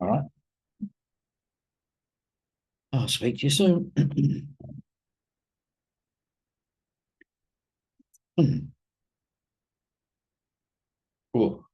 All right. I'll speak to you soon. Cool.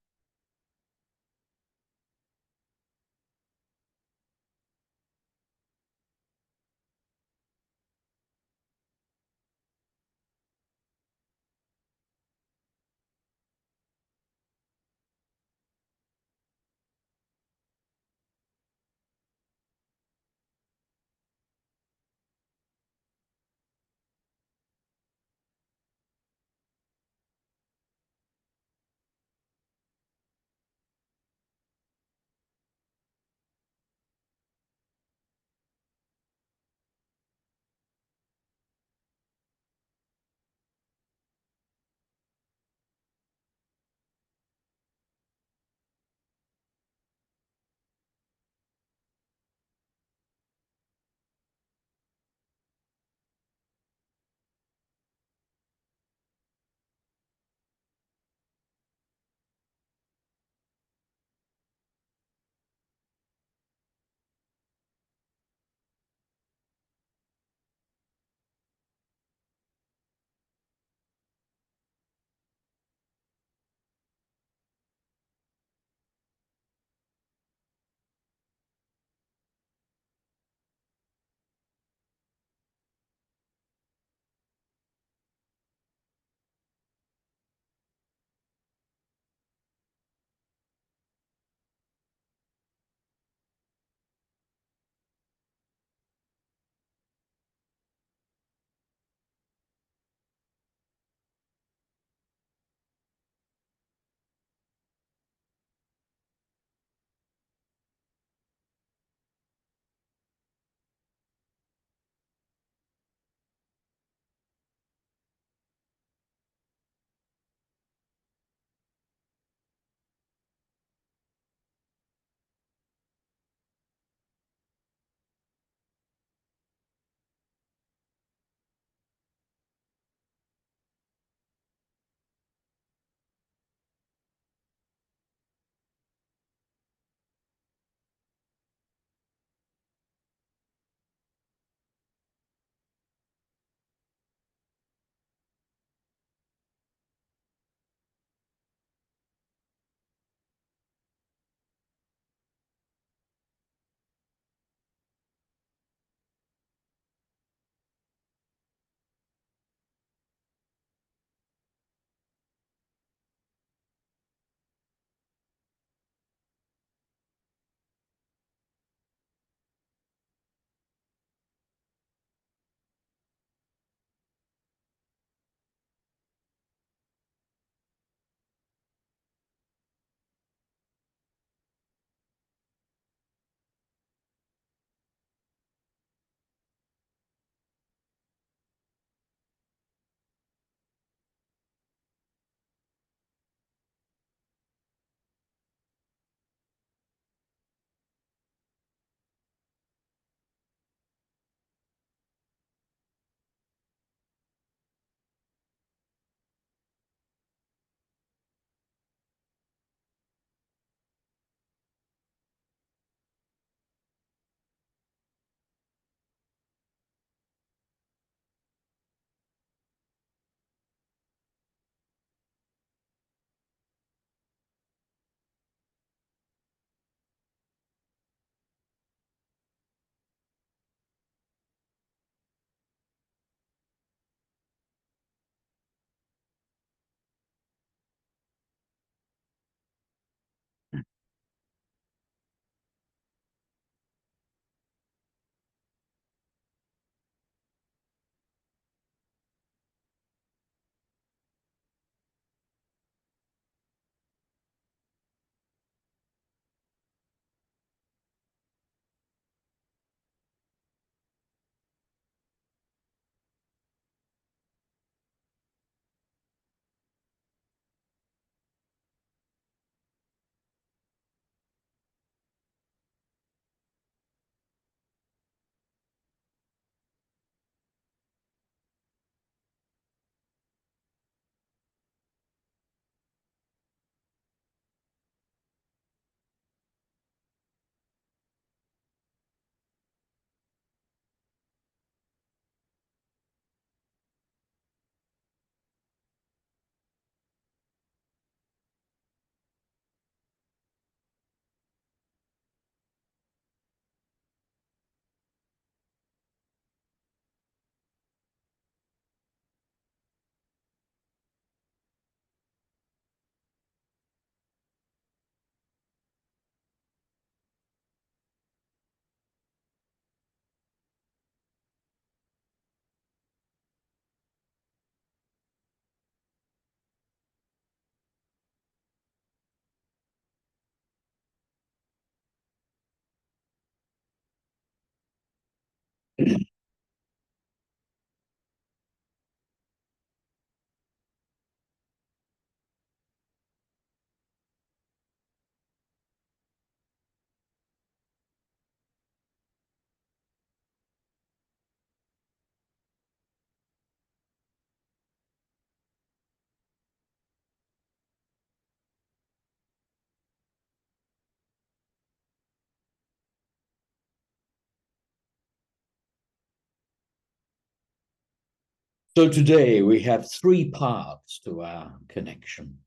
So today we have three paths to our connection.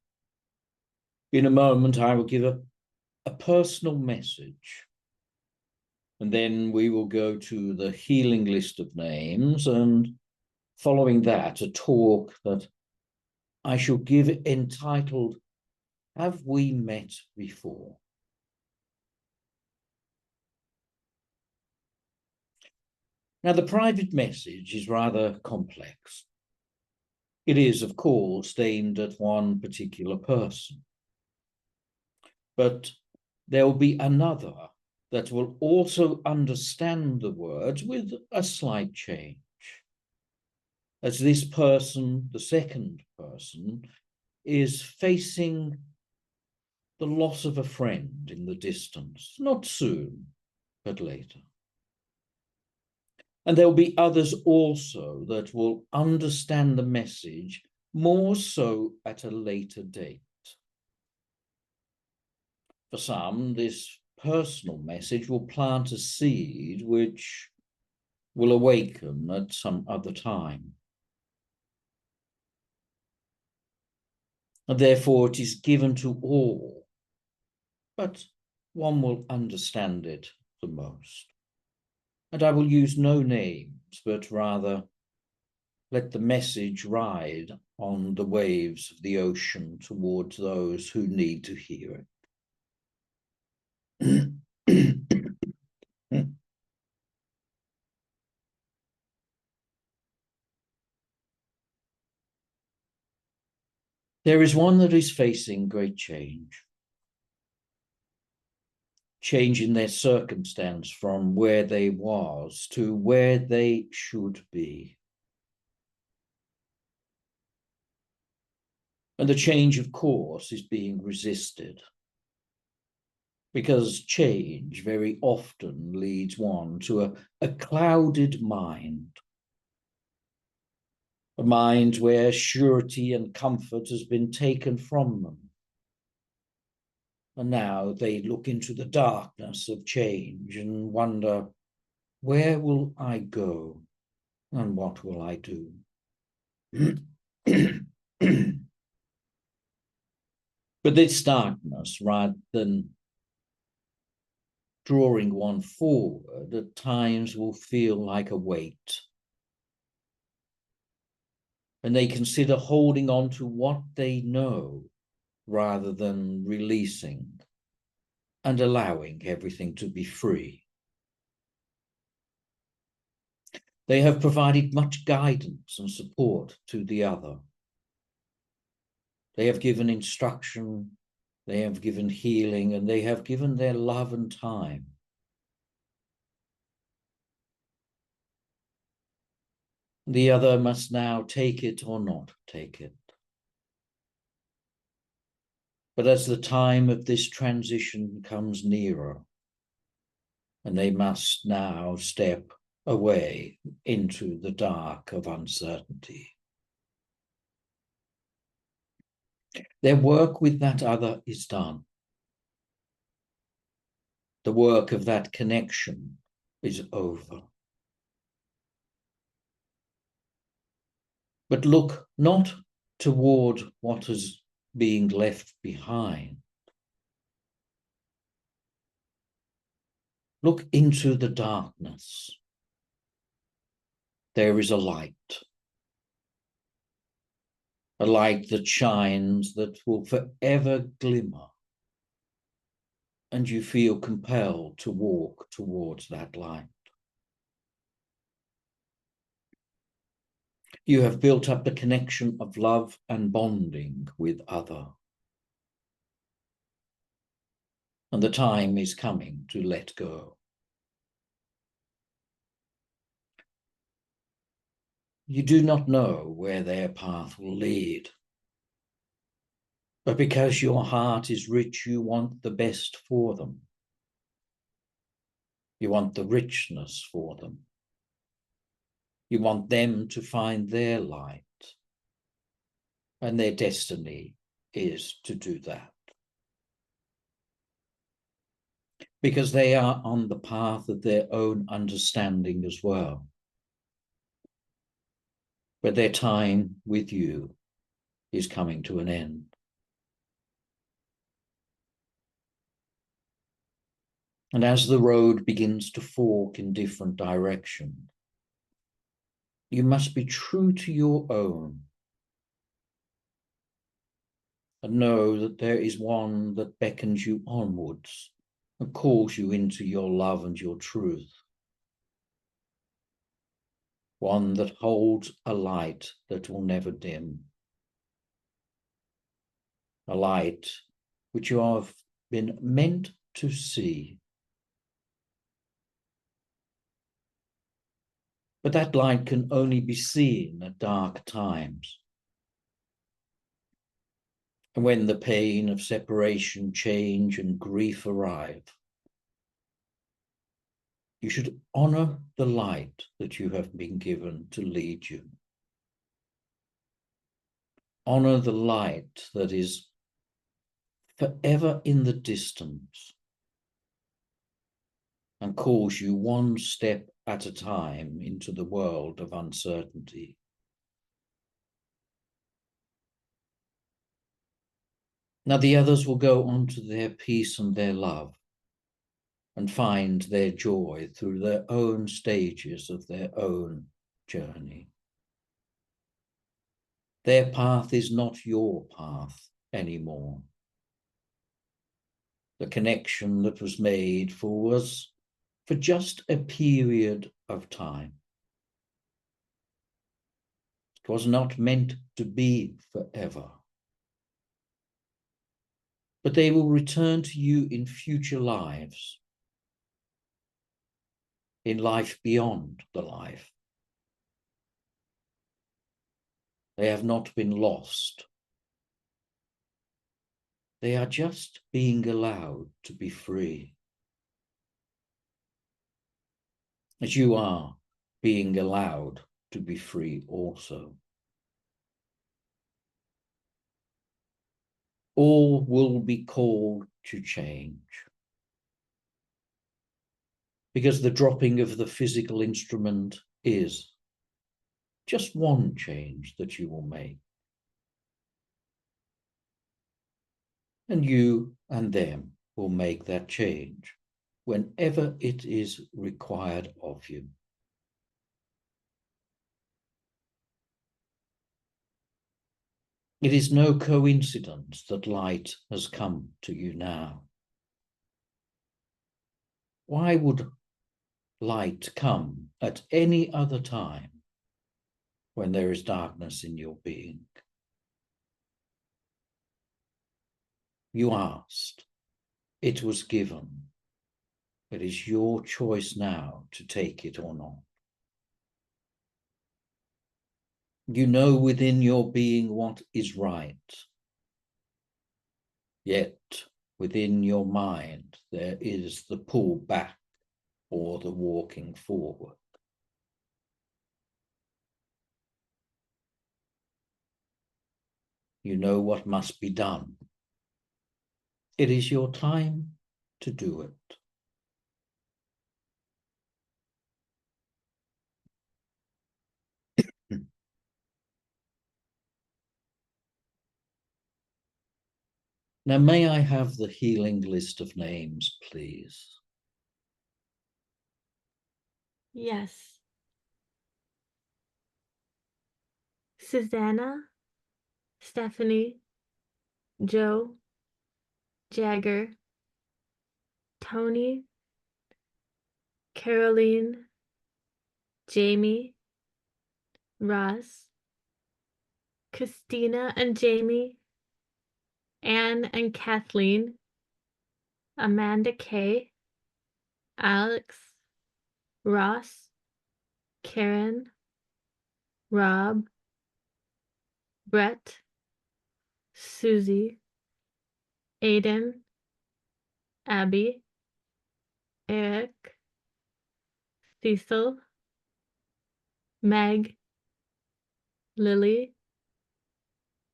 In a moment, I will give a personal message, and then we will go to the healing list of names, and following that, a talk that I shall give entitled, Have We Met Before? Now, the private message is rather complex. It is, of course, aimed at one particular person. But there will be another that will also understand the words with a slight change. As this person, the second person, is facing the loss of a friend in the distance, not soon, but later. And there'll be others also that will understand the message more so at a later date. For some, this personal message will plant a seed which will awaken at some other time. And therefore it is given to all, but one will understand it the most. And I will use no names, but rather let the message ride on the waves of the ocean towards those who need to hear it. There is one that is facing great change in their circumstance from where they was to where they should be. And the change, of course, is being resisted, because change very often leads one to a clouded mind, a mind where surety and comfort has been taken from them. And now they look into the darkness of change and wonder, where will I go and what will I do? But this darkness, rather than drawing one forward, at times will feel like a weight. And they consider holding on to what they know rather than releasing and allowing everything to be free. They have provided much guidance and support to the other. They have given instruction, they have given healing, and they have given their love and time. The other must now take it or not take it. But as the time of this transition comes nearer, and they must now step away into the dark of uncertainty, their work with that other is done. The work of that connection is over. But look not toward what is being left behind. Look into the darkness. There is a light that shines, that will forever glimmer, and you feel compelled to walk towards that light. You have built up the connection of love and bonding with other. And the time is coming to let go. You do not know where their path will lead. But because your heart is rich, you want the best for them. You want the richness for them. You want them to find their light. And their destiny is to do that. Because they are on the path of their own understanding as well. But their time with you is coming to an end. And as the road begins to fork in different directions, you must be true to your own and know that there is one that beckons you onwards and calls you into your love and your truth. One that holds a light that will never dim. A light which you have been meant to see. But that light can only be seen at dark times. And when the pain of separation, change, and grief arrive, you should honor the light that you have been given to lead you. Honor the light that is forever in the distance and calls you one step at a time into the world of uncertainty. Now the others will go on to their peace and their love and find their joy through their own stages of their own journey. Their path is not your path anymore. The connection that was made was for just a period of time. It was not meant to be forever. But they will return to you in future lives, in life beyond the life. They have not been lost. They are just being allowed to be free. As you are being allowed to be free also. All will be called to change. Because the dropping of the physical instrument is just one change that you will make. And you and them will make that change whenever it is required of you. It is no coincidence that light has come to you now. Why would light come at any other time when there is darkness in your being? You asked, it was given. It is your choice now to take it or not. You know within your being what is right. Yet within your mind there is the pull back or the walking forward. You know what must be done. It is your time to do it. Now, may I have the healing list of names, please? Yes. Susanna, Stephanie, Joe, Jagger, Tony, Caroline, Jamie, Ross, Christina and Jamie, Anne and Kathleen, Amanda Kay, Alex, Ross, Karen, Rob, Brett, Susie, Aiden, Abby, Eric, Cecil, Meg, Lily,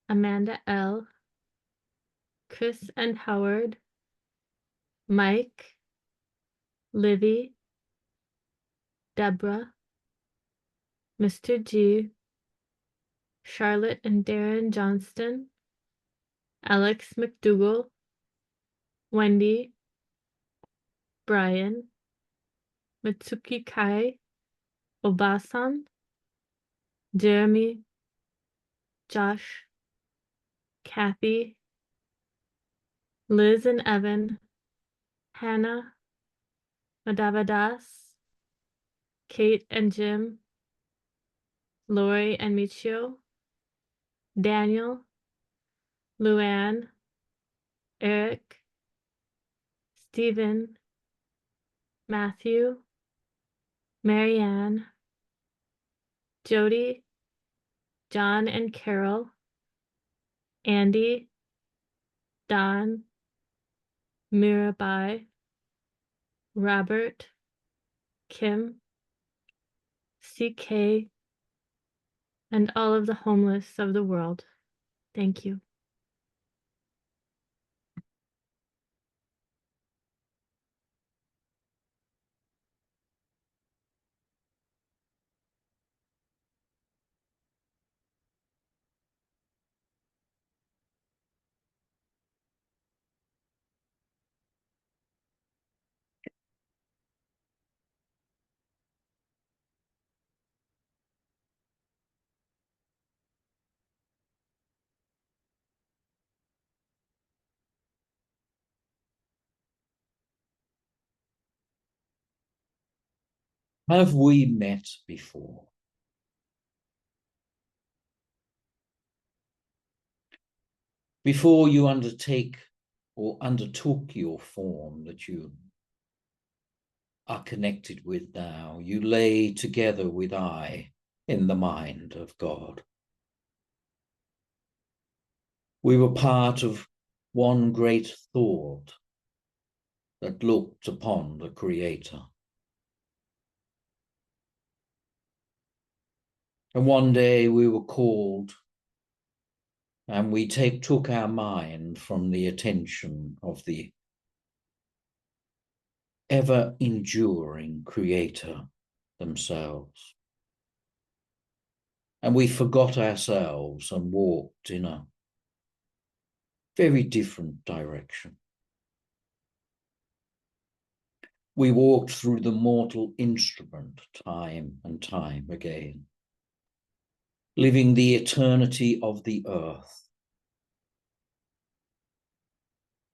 Amanda L., Chris and Howard, Mike, Livy, Deborah, Mr. G, Charlotte and Darren Johnston, Alex McDougall, Wendy, Brian, Mitsuki Kai, Obasan, Jeremy, Josh, Kathy, Liz and Evan, Hannah, Madavadas, Kate and Jim, Lori and Michio, Daniel, Luann, Eric, Stephen, Matthew, Marianne, Jody, John and Carol, Andy, Don, Mirabai, Robert, Kim, CK, and all of the homeless of the world. Thank you. Have we met before? Before you undertake or undertook your form that you are connected with now, you lay together with I in the mind of God. We were part of one great thought that looked upon the Creator. And one day we were called, and we took our mind from the attention of the ever-enduring Creator themselves. And we forgot ourselves and walked in a very different direction. We walked through the mortal instrument time and time again, living the eternity of the earth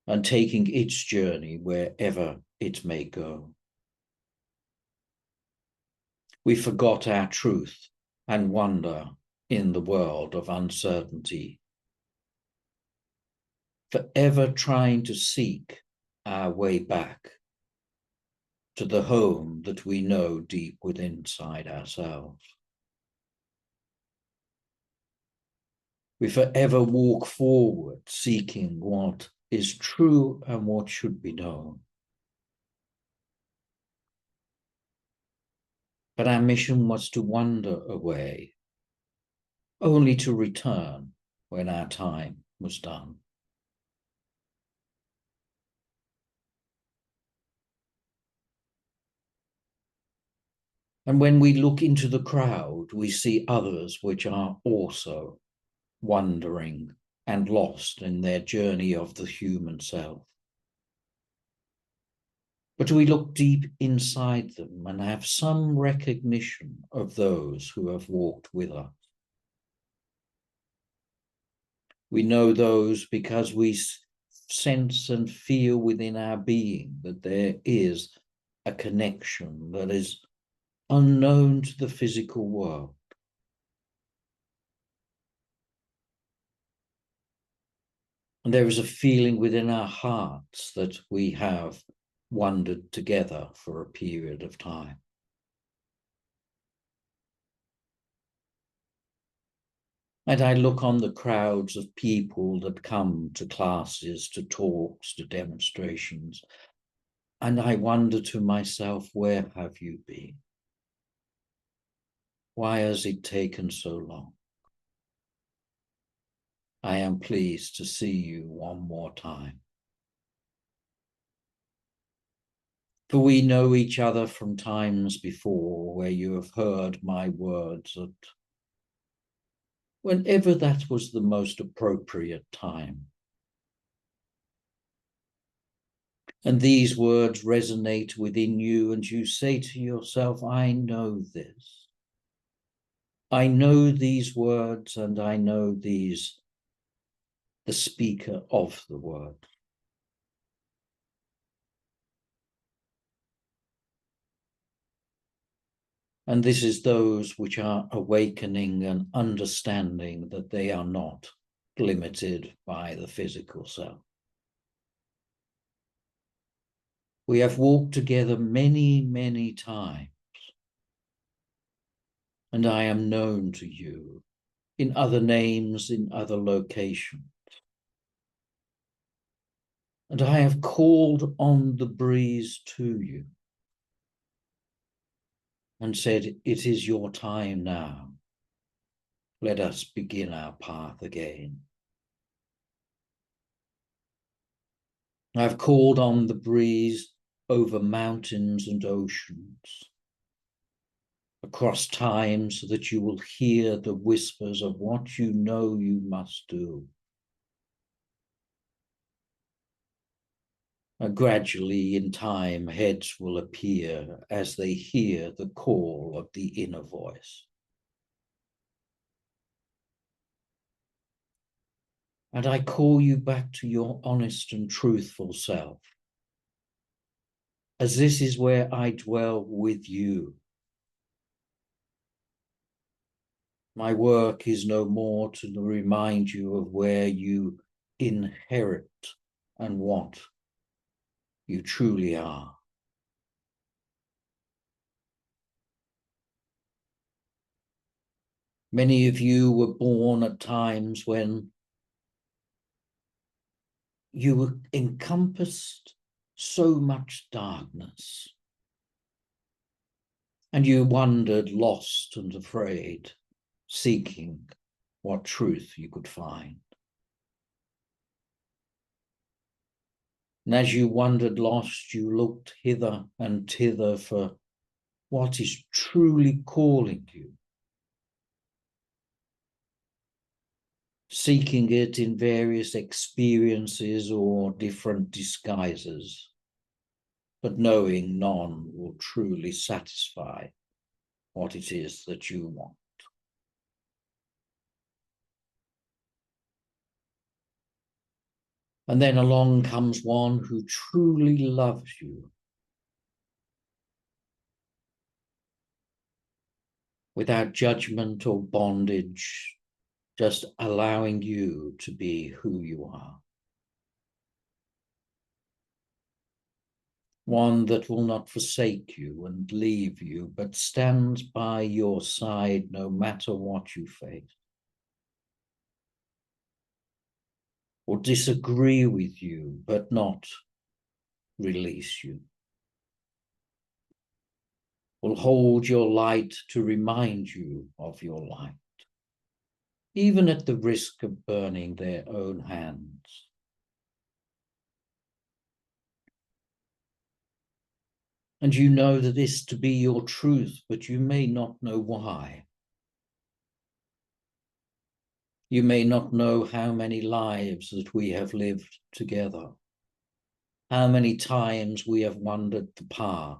and taking its journey wherever it may go. We forgot our truth and wonder in the world of uncertainty, forever trying to seek our way back to the home that we know deep within inside ourselves. We forever walk forward, seeking what is true and what should be known. But our mission was to wander away, only to return when our time was done. And when we look into the crowd, we see others which are also wandering and lost in their journey of the human self. But we look deep inside them and have some recognition of those who have walked with us. We know those because we sense and feel within our being that there is a connection that is unknown to the physical world. And there is a feeling within our hearts that we have wandered together for a period of time. And I look on the crowds of people that come to classes, to talks, to demonstrations, and I wonder to myself, where have you been? Why has it taken so long? I am pleased to see you one more time. For we know each other from times before, where you have heard my words at whenever that was the most appropriate time. And these words resonate within you, and you say to yourself, I know this. I know these words, and I know the speaker of the word. And this is those which are awakening and understanding that they are not limited by the physical self. We have walked together many, many times, and I am known to you in other names, in other locations. And I have called on the breeze to you and said, it is your time now. Let us begin our path again. I've called on the breeze over mountains and oceans, across time, so that you will hear the whispers of what you know you must do. And gradually in time, heads will appear as they hear the call of the inner voice. And I call you back to your honest and truthful self, as this is where I dwell with you. My work is no more to remind you of where you inherit and what you truly are. Many of you were born at times when you were encompassed so much darkness, and you wandered lost and afraid, seeking what truth you could find. And as you wandered lost, you looked hither and thither for what is truly calling you, seeking it in various experiences or different disguises, but knowing none will truly satisfy what it is that you want. And then along comes one who truly loves you, without judgment or bondage, just allowing you to be who you are. One that will not forsake you and leave you, but stands by your side no matter what you face, or disagree with you, but not release you. Will hold your light to remind you of your light, even at the risk of burning their own hands. And you know that this to be your truth, but you may not know why. You may not know how many lives that we have lived together, how many times we have wandered the path,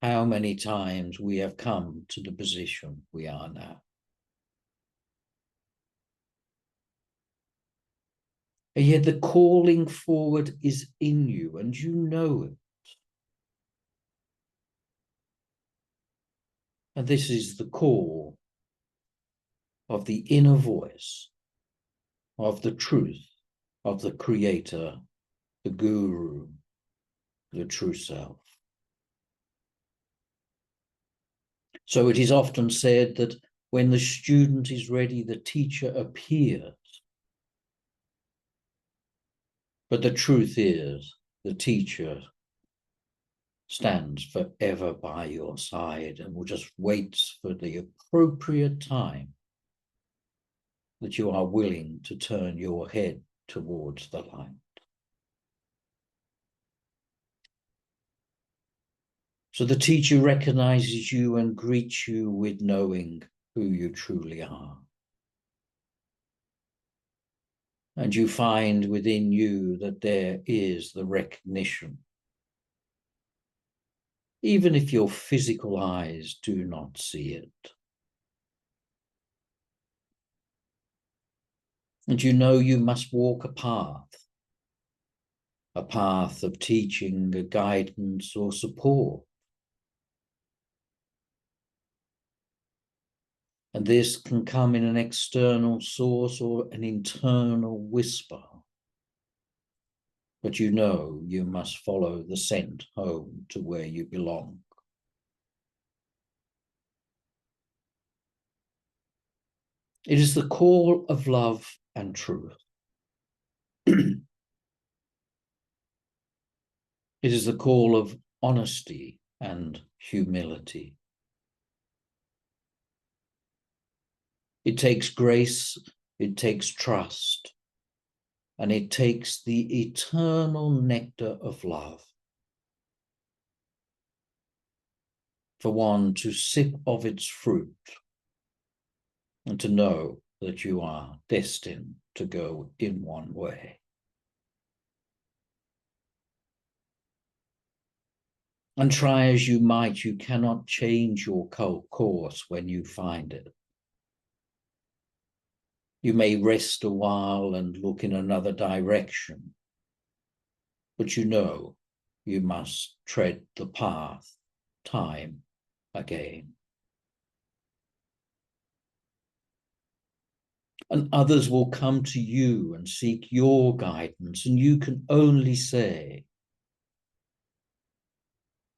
how many times we have come to the position we are now. And yet the calling forward is in you, and you know it. And this is the call of the inner voice, of the truth, of the creator, the guru, the true self. So it is often said that When the student is ready, the teacher appears. But the truth is, the teacher stands forever by your side and will just wait for the appropriate time that you are willing to turn your head towards the light. So the teacher recognizes you and greets you with knowing who you truly are. And you find within you that there is the recognition, even if your physical eyes do not see it. And you know you must walk a path of teaching, a guidance or support. And this can come in an external source or an internal whisper. But you know you must follow the scent home to where you belong. It is the call of love and truth. It is the call of honesty and humility. It takes grace, it takes trust, and it takes the eternal nectar of love for one to sip of its fruit and to know that you are destined to go in one way. And try as you might, you cannot change your course when you find it. You may rest a while and look in another direction, but you know you must tread the path time again. And others will come to you and seek your guidance, and you can only say,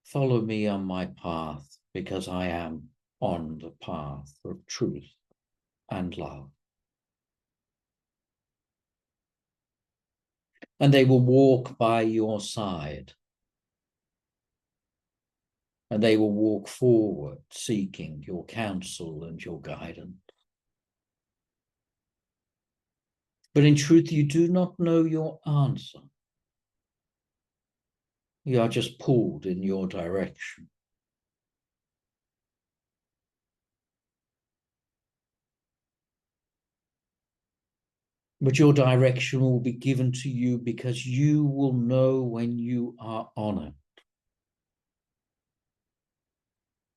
follow me on my path, because I am on the path of truth and love. And they will walk by your side. And they will walk forward, seeking your counsel and your guidance. But in truth, you do not know your answer. You are just pulled in your direction. But your direction will be given to you because you will know when you are on it.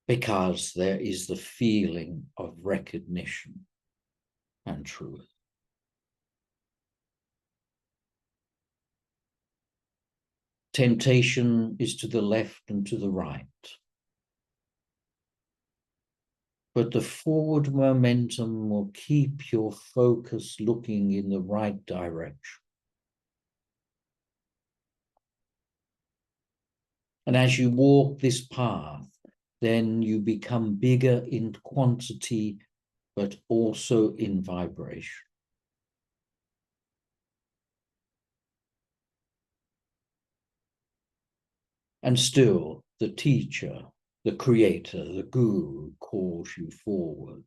Because there is the feeling of recognition and truth. Temptation is to the left and to the right. But the forward momentum will keep your focus looking in the right direction. And as you walk this path, then you become bigger in quantity, but also in vibration. And still, the teacher, the creator, the guru calls you forward.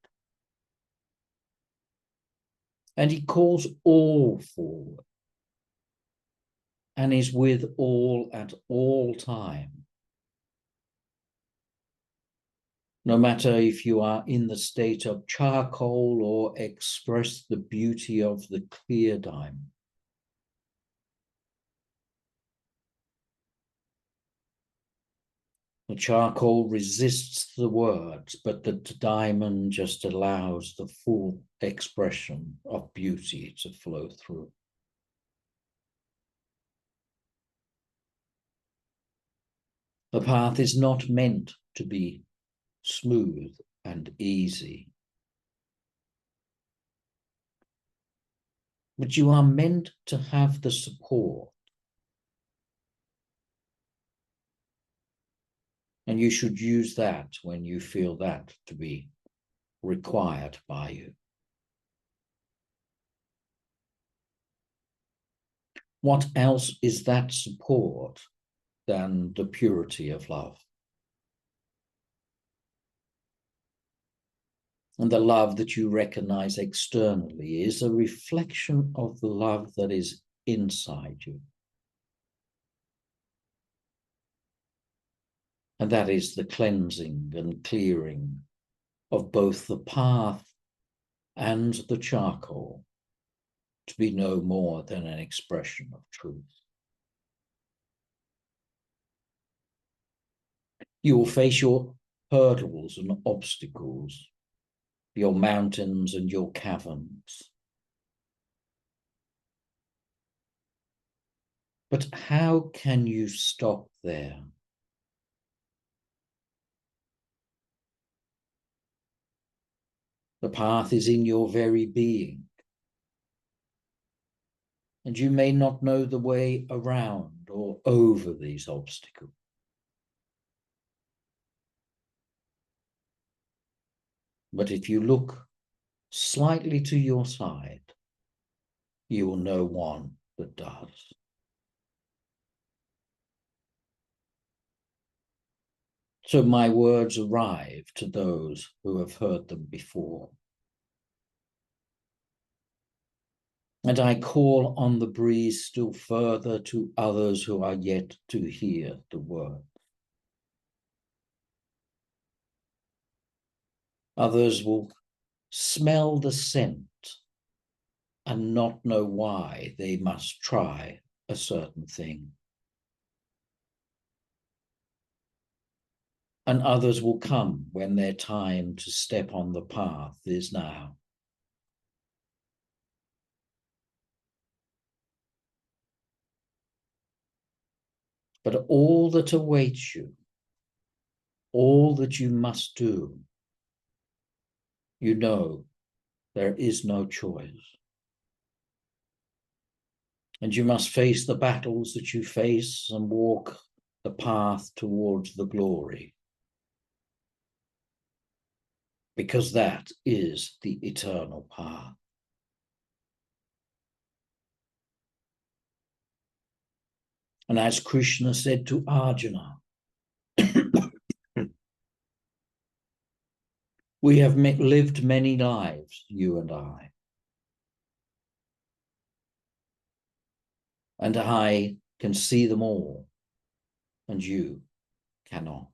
And he calls all forward and is with all at all time. No matter if you are in the state of charcoal or express the beauty of the clear diamond. The charcoal resists the words, but the diamond just allows the full expression of beauty to flow through. The path is not meant to be smooth and easy, but you are meant to have the support. And you should use that when you feel that to be required by you. What else is that support than the purity of love? And the love that you recognize externally is a reflection of the love that is inside you. And that is the cleansing and clearing of both the path and the charcoal to be no more than an expression of truth. You will face your hurdles and obstacles, your mountains and your caverns. But how can you stop there? The path is in your very being. And you may not know the way around or over these obstacles. But if you look slightly to your side, you will know one that does. So my words arrive to those who have heard them before. And I call on the breeze still further to others who are yet to hear the word. Others will smell the scent and not know why they must try a certain thing. And others will come when their time to step on the path is now. But all that awaits you, all that you must do, you know there is no choice. And you must face the battles that you face and walk the path towards the glory. Because that is the eternal path. And as Krishna said to Arjuna, we have lived many lives, you and I can see them all, and you cannot.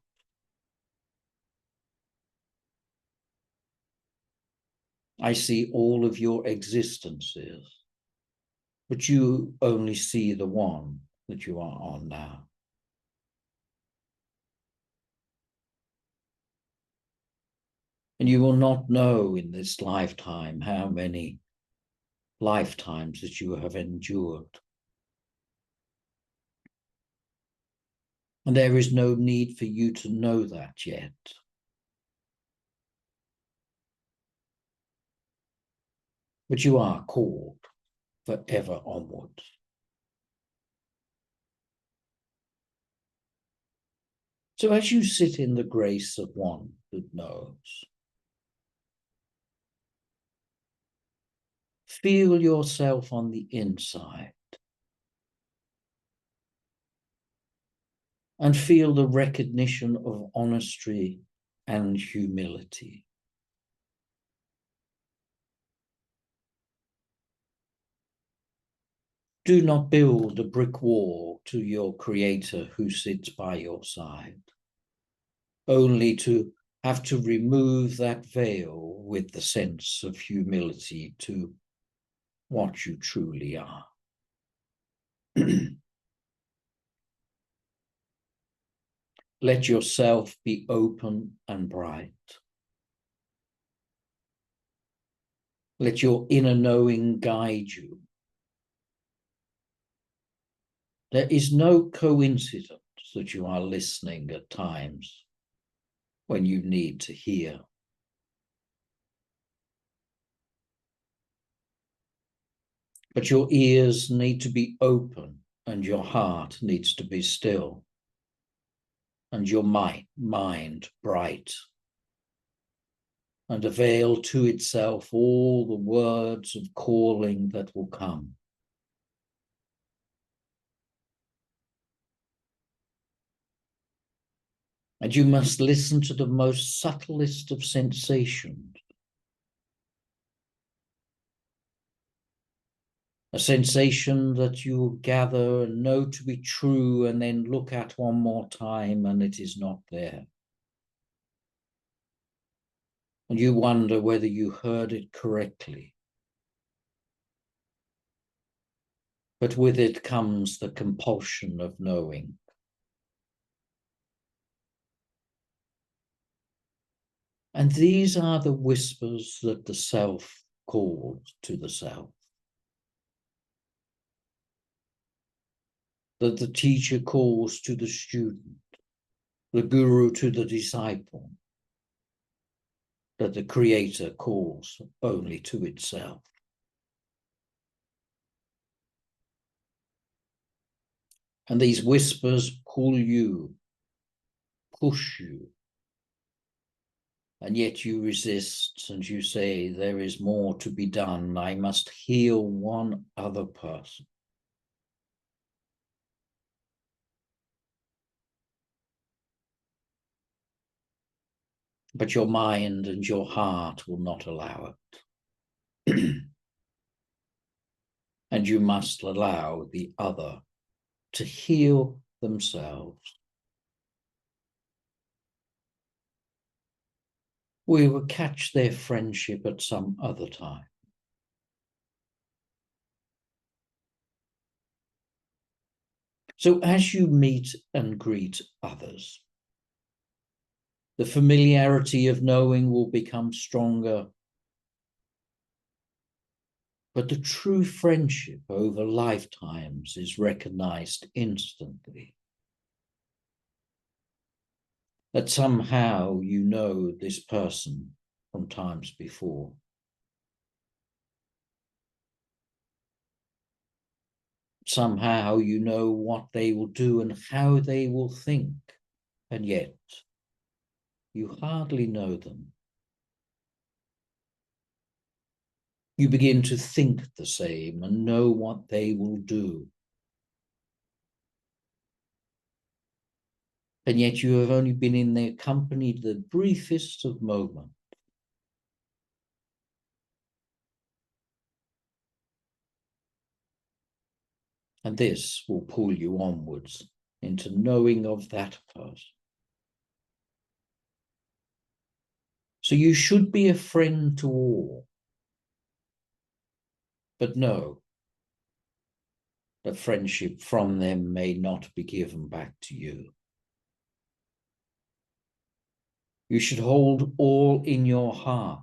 I see all of your existences, but you only see the one that you are on now. And you will not know in this lifetime how many lifetimes that you have endured. And there is no need for you to know that yet. But you are called forever onwards. So as you sit in the grace of one that knows, feel yourself on the inside and feel the recognition of honesty and humility. Do not build a brick wall to your creator who sits by your side, only to have to remove that veil with the sense of humility to what you truly are. Let yourself be open and bright. Let your inner knowing guide you. There is no coincidence that you are listening at times when you need to hear. But your ears need to be open and your heart needs to be still and your mind bright. and avail to itself all the words of calling that will come. And you must listen to the most subtlest of sensations, a sensation that you will gather and know to be true, and then look at one more time and it is not there. And you wonder whether you heard it correctly. But with it comes the compulsion of knowing. And these are the whispers that the self calls to the self, that the teacher calls to the student, the guru to the disciple, that the creator calls only to itself. And these whispers pull you, push you, and yet you resist and you say, there is more to be done. I must heal one other person. But your mind and your heart will not allow it. And you must allow the other to heal themselves. We will catch their friendship at some other time. So as you meet and greet others, the familiarity of knowing will become stronger. But the true friendship over lifetimes is recognized instantly. That somehow you know this person from times before. Somehow you know what they will do and how they will think, and yet you hardly know them. You begin to think the same and know what they will do. And yet you have only been in their company the briefest of moments. And this will pull you onwards into knowing of that person. So you should be a friend to all, but know that friendship from them may not be given back to you. You should hold all in your heart.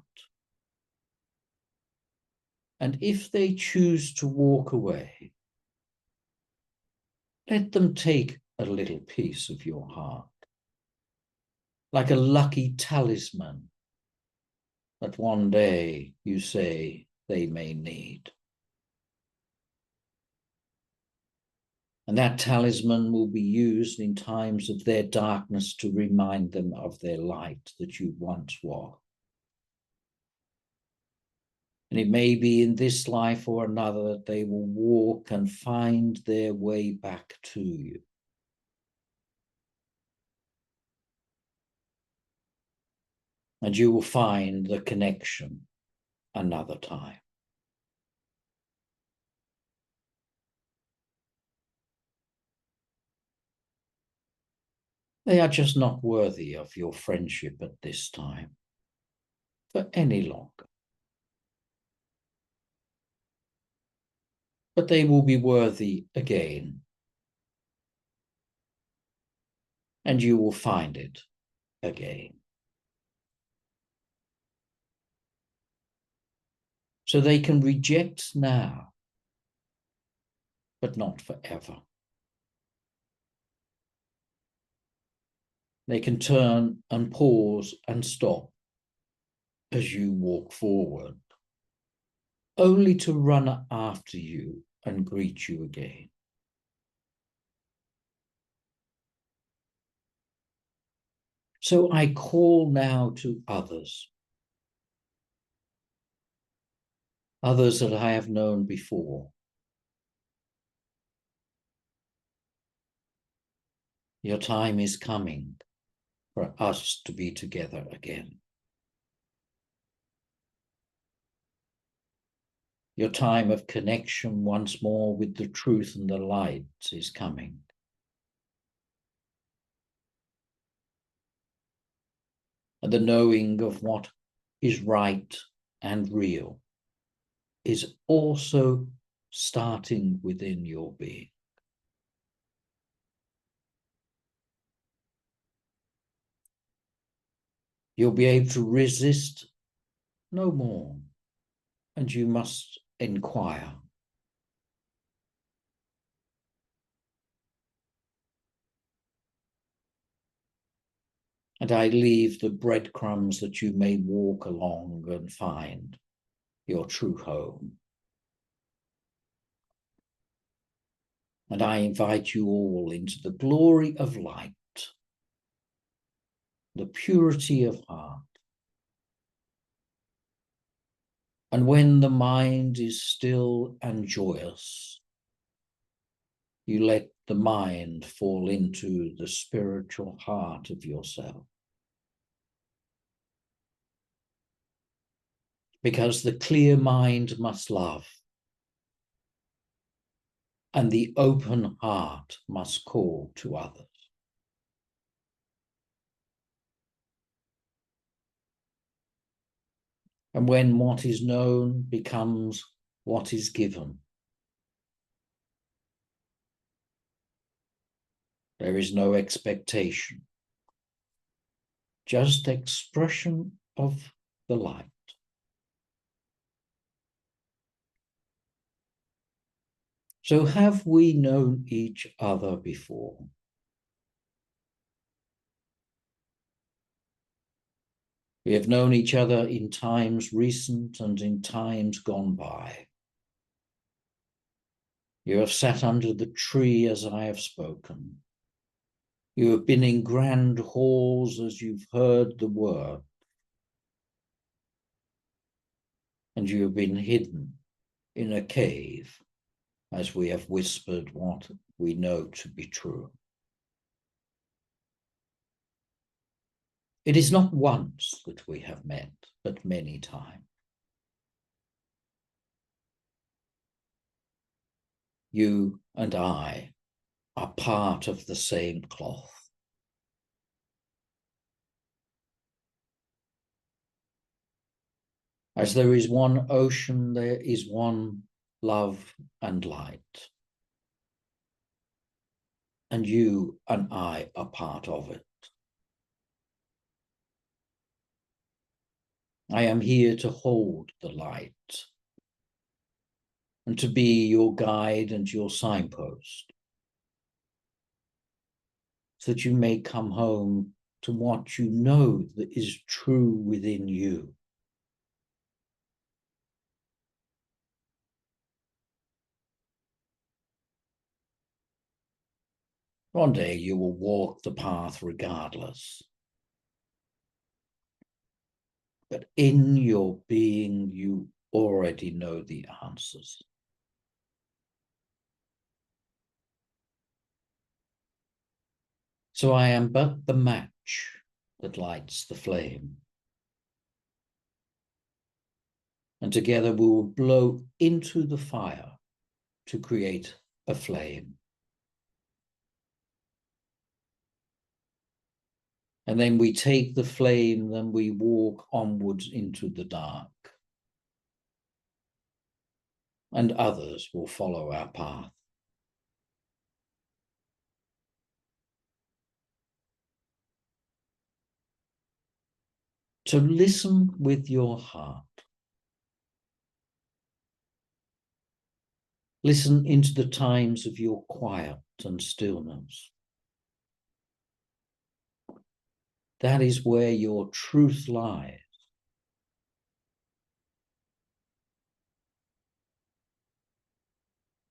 And if they choose to walk away, let them take a little piece of your heart, like a lucky talisman that one day you say they may need. And that talisman will be used in times of their darkness to remind them of their light that you once were. And it may be in this life or another that they will walk and find their way back to you. And you will find the connection another time. They are just not worthy of your friendship at this time, for any longer. But they will be worthy again. And you will find it again. So they can reject now, but not forever. They can turn and pause and stop as you walk forward, only to run after you and greet you again. So I call now to others others that I have known before. Your time is coming for us to be together again. Your time of connection once more with the truth and the light is coming. And the knowing of what is right and real is also starting within your being. You'll be able to resist no more, and you must inquire. And I leave the breadcrumbs that you may walk along and find your true home. And I invite you all into the glory of light, the purity of heart. And when the mind is still and joyous, you let the mind fall into the spiritual heart of yourself. Because the clear mind must love, and the open heart must call to others. And when what is known becomes what is given, there is no expectation, just expression of the light. So have we known each other before? We have known each other in times recent and in times gone by. You have sat under the tree as I have spoken. You have been in grand halls as you've heard the word. And you have been hidden in a cave as we have whispered what we know to be true. It is not once that we have met, but many times. You and I are part of the same cloth. As there is one ocean, there is one love and light. And you and I are part of it. I am here to hold the light and to be your guide and your signpost, so that you may come home to what you know that is true within you. One day you will walk the path regardless. But in your being, you already know the answers. So I am but the match that lights the flame. And together we will blow into the fire to create a flame. And then we take the flame, then we walk onwards into the dark. And others will follow our path. To listen with your heart. Listen into the times of your quiet and stillness. That is where your truth lies.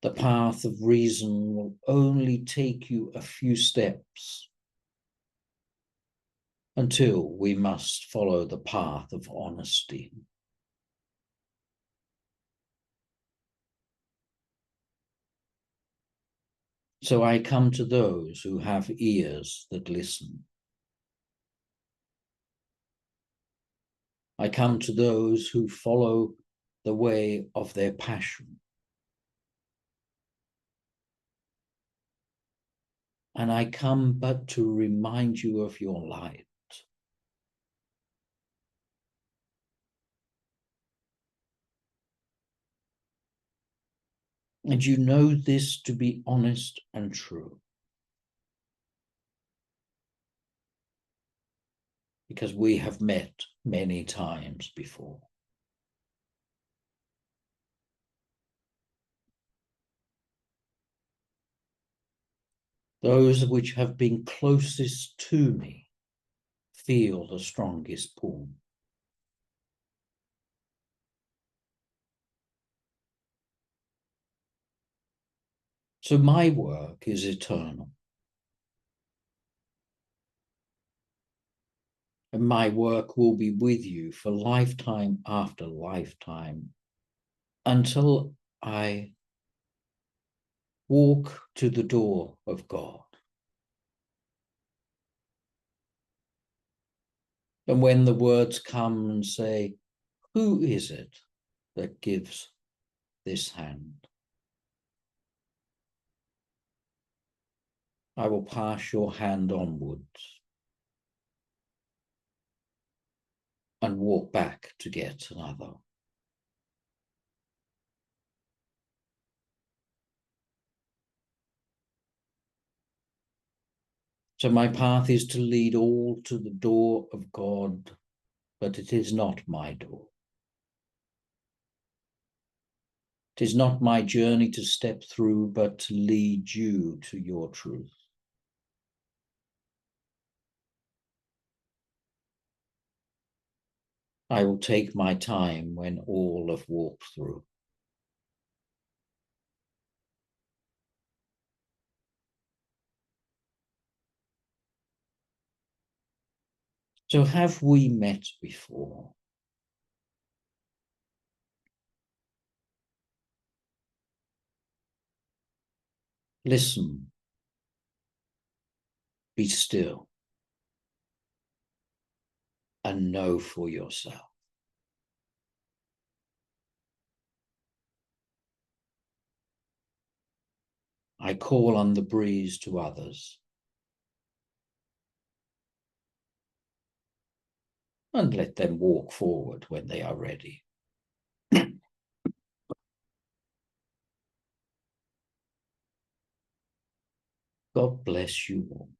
The path of reason will only take you a few steps until we must follow the path of honesty. So I come to those who have ears that listen. I come to those who follow the way of their passion. And I come but to remind you of your light. And you know this to be honest and true. Because we have met many times before. Those which have been closest to me feel the strongest pull. So my work is eternal. And my work will be with you for lifetime after lifetime until I walk to the door of God. And when the words come and say, who is it that gives this hand? I will pass your hand onwards and walk back to get another. So my path is to lead all to the door of God, but it is not my door. It is not my journey to step through, but to lead you to your truth. I will take my time when all have walked through. So have we met before? Listen, be still, and know for yourself. I call on the breeze to others, and let them walk forward when they are ready. God bless you all.